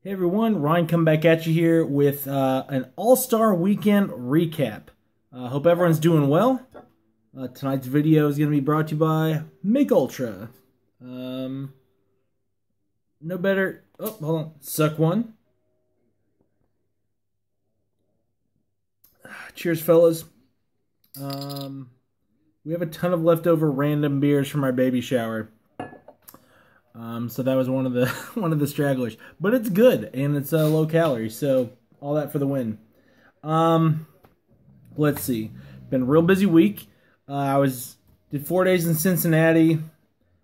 Hey everyone, Ryan coming back at you here with an All-Star Weekend recap. Hope everyone's doing well. Tonight's video is going to be brought to you by Make Ultra. No better... Oh, hold on. Suck one. Cheers, fellas. We have a ton of leftover random beers from our baby shower. So that was one of the stragglers, but it's good and it's low calorie, so all that for the win. Let's see. Been a real busy week. Did 4 days in Cincinnati.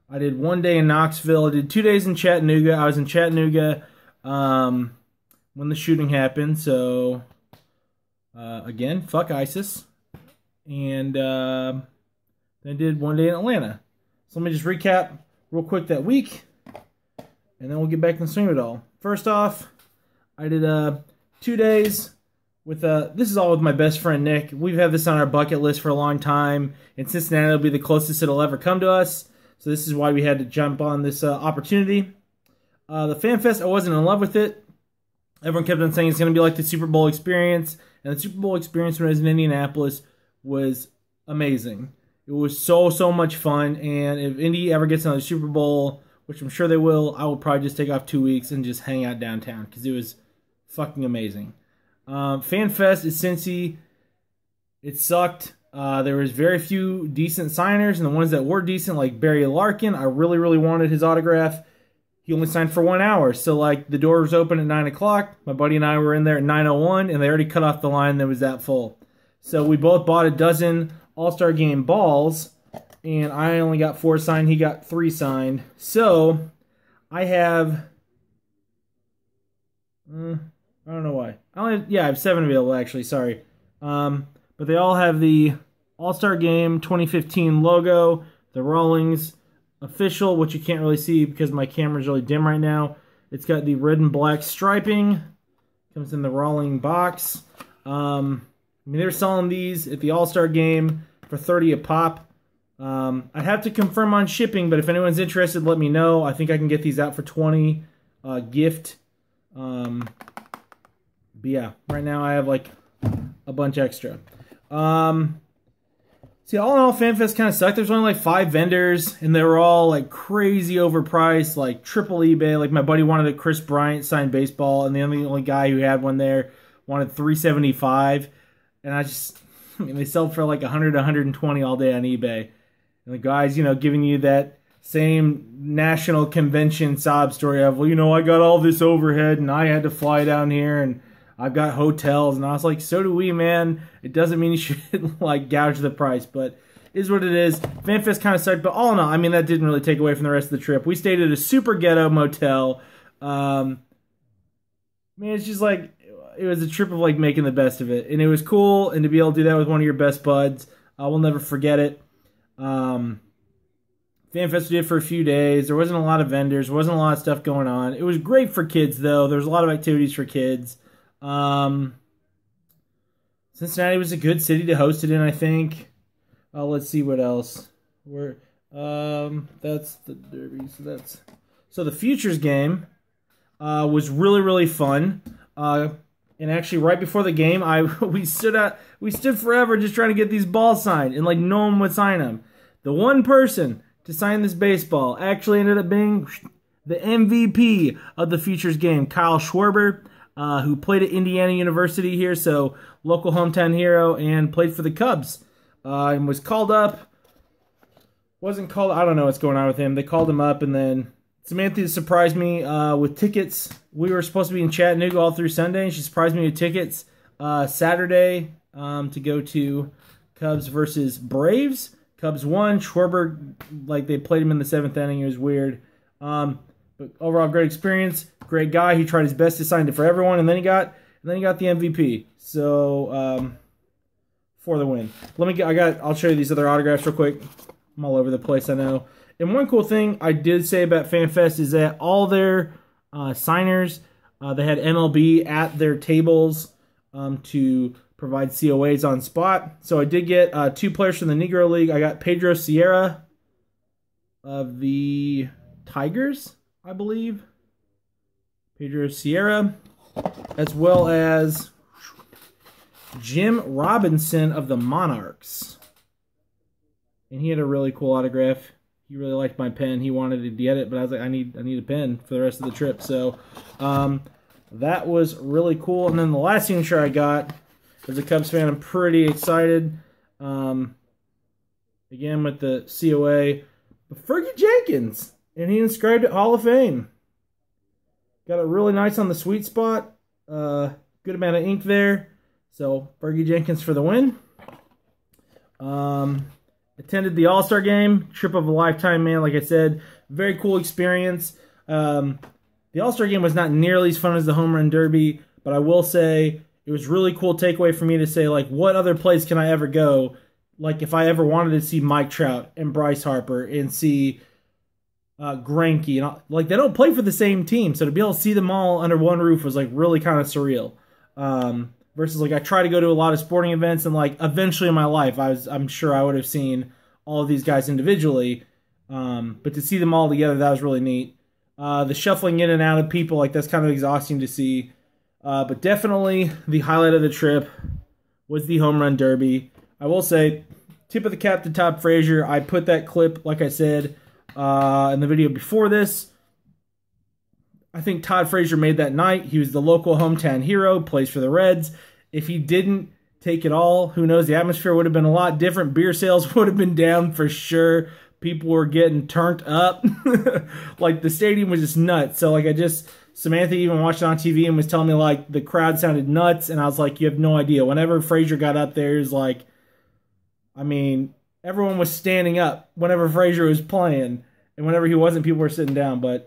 I did 1 day in Knoxville. I did 2 days in Chattanooga. I was in Chattanooga when the shooting happened. So again, fuck ISIS. And then I did 1 day in Atlanta. So let me just recap real quick that week, and then we'll get back in the swing of it all. First off, I did 2 days with this is all with my best friend Nick. We've had this on our bucket list for a long time, and Cincinnati will be the closest it'll ever come to us. So this is why we had to jump on this opportunity. The Fan Fest, I wasn't in love with it. Everyone kept on saying it's going to be like the Super Bowl experience, and the Super Bowl experience when I was in Indianapolis was amazing. It was so much fun, and if Indy ever gets another Super Bowl, which I'm sure they will, I will probably just take off 2 weeks and just hang out downtown, because it was fucking amazing. Fan Fest at Cincy, it sucked. There was very few decent signers, and the ones that were decent, like Barry Larkin, I really wanted his autograph. He only signed for 1 hour, so like the door was open at 9 o'clock. My buddy and I were in there at 9:01, and they already cut off the line that was that full. So we both bought a dozen All-Star Game balls, and I only got 4 signed. He got 3 signed. So I have, I don't know why. I have 7 available actually. Sorry, but they all have the All-Star Game 2015 logo, the Rawlings official, which you can't really see because my camera's really dim right now. It's got the red and black striping. Comes in the Rawling box. I mean, they were selling these at the All-Star Game for $30 a pop. I'd have to confirm on shipping, but if anyone's interested, let me know. I think I can get these out for $20 gift. But yeah, right now I have like a bunch extra. See, all in all, FanFest kind of sucked. There's only like 5 vendors, and they were all like crazy overpriced, like triple eBay. Like my buddy wanted a Chris Bryant signed baseball, and the only guy who had one there wanted $375. And I mean, they sell for like 100, 120 all day on eBay. And the guys, giving you that same national convention sob story of, well, I got all this overhead and I had to fly down here and I've got hotels. And I was like, so do we, man. It doesn't mean you should like gouge the price, but it is what it is. FanFest kind of sucked, but all in all, I mean, that didn't really take away from the rest of the trip. We stayed at a super ghetto motel. Man, it's just like, it was a trip of like making the best of it, and it was cool. And to be able to do that with one of your best buds, we'll never forget it. FanFest we did for a few days. There wasn't a lot of vendors, wasn't a lot of stuff going on. It was great for kids though. There was a lot of activities for kids. Cincinnati was a good city to host it in, I think. Let's see what else. That's the Derby. So the Futures game was really fun. And actually, right before the game, we stood forever just trying to get these balls signed, and like no one would sign them. The one person to sign this baseball actually ended up being the MVP of the Futures game, Kyle Schwarber, who played at Indiana University here, so local hometown hero, and played for the Cubs, and was called up. Wasn't called. I don't know what's going on with him. They called him up, and then Samantha surprised me with tickets. We were supposed to be in Chattanooga all through Sunday, and she surprised me with tickets Saturday to go to Cubs versus Braves. Cubs won. Schwarber, like they played him in the 7th inning. It was weird. But overall, great experience. Great guy. He tried his best to sign it for everyone, and then he got the MVP. So for the win. I'll show you these other autographs real quick. I'm all over the place, I know. And one cool thing I did say about FanFest is that all their signers, they had MLB at their tables to provide COAs on spot. So I did get 2 players from the Negro League. I got Pedro Sierra of the Tigers, I believe. Pedro Sierra, as well as Jim Robinson of the Monarchs. And he had a really cool autograph. He really liked my pen. He wanted to get it, but I was like, I need a pen for the rest of the trip. So that was really cool. And then the last signature I got, as a Cubs fan, I'm pretty excited. Again, with the COA, but Fergie Jenkins, and he inscribed it Hall of Fame. Got it really nice on the sweet spot. Good amount of ink there. So Fergie Jenkins for the win. Attended the All-Star game. Trip of a lifetime, man. Like I said, very cool experience. The All-Star game was not nearly as fun as the Home Run Derby, but I will say it was really cool takeaway for me to say, like, what other place can I ever go? Like, if I ever wanted to see Mike Trout and Bryce Harper and see Greinke, and like, they don't play for the same team, so to be able to see them all under one roof was like really kind of surreal. Versus, like, I try to go to a lot of sporting events, and like eventually in my life, I'm sure I would have seen all of these guys individually, but to see them all together, that was really neat. The shuffling in and out of people, like, that's kind of exhausting to see. But definitely the highlight of the trip was the Home Run Derby. I will say, tip of the cap to Todd Frazier. I put that clip, like I said, in the video before this. I think Todd Frazier made that night. He was the local hometown hero, plays for the Reds. If he didn't take it all, who knows? The atmosphere would have been a lot different. Beer sales would have been down for sure. People were getting turned up. Like, the stadium was just nuts. So, like, Samantha even watched it on TV and was telling me, like, the crowd sounded nuts. And I was like, you have no idea. Whenever Frazier got up there, it was like, I mean, everyone was standing up whenever Frazier was playing. And whenever he wasn't, people were sitting down. But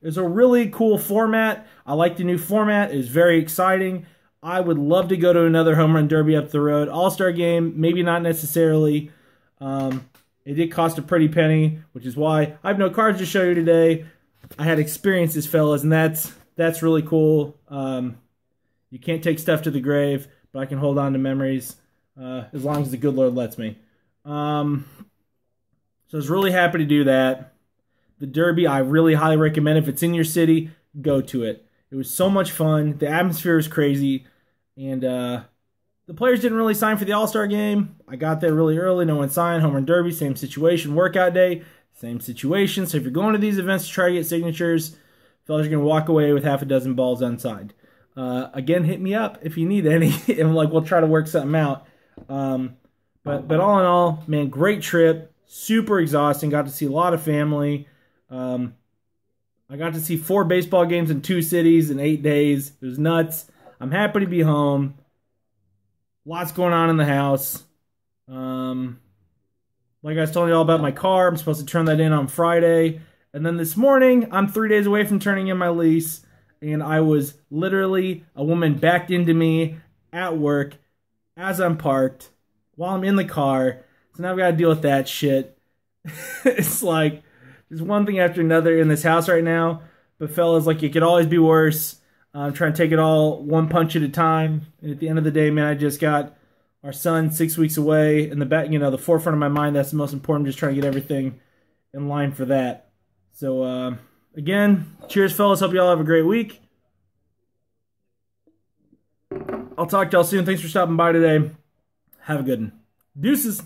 it was a really cool format. I like the new format. It was very exciting. I would love to go to another Home Run Derby up the road. All-Star game, maybe not necessarily. It did cost a pretty penny, which is why I have no cards to show you today. I had experiences, fellas, and that's really cool. You can't take stuff to the grave, but I can hold on to memories as long as the good Lord lets me. So I was really happy to do that. The Derby, I really highly recommend. If it's in your city, go to it. It was so much fun. The atmosphere was crazy. And the players didn't really sign for the All-Star game. I got there really early. No one signed. Home Run Derby, same situation. Workout day, same situation. So if you're going to these events to try to get signatures, fellas are going to walk away with half a dozen balls unsigned. Again, hit me up if you need any. And like, we'll try to work something out. But all in all, man, great trip. Super exhausting. Got to see a lot of family. I got to see 4 baseball games in 2 cities in 8 days. It was nuts. I'm happy to be home. Lots going on in the house. Like I was telling you all about my car. I'm supposed to turn that in on Friday. And then this morning, I'm 3 days away from turning in my lease. And I was literally, a woman backed into me at work as I'm parked while I'm in the car. So now I've got to deal with that shit. It's like, there's one thing after another in this house right now. But fellas, like, it could always be worse. I'm trying to take it all one punch at a time. And at the end of the day, man, I just got our son 6 weeks away. In the back, you know, the forefront of my mind, that's the most important. Just trying to get everything in line for that. So, again, cheers, fellas. Hope you all have a great week. I'll talk to y'all soon. Thanks for stopping by today. Have a good one. Deuces.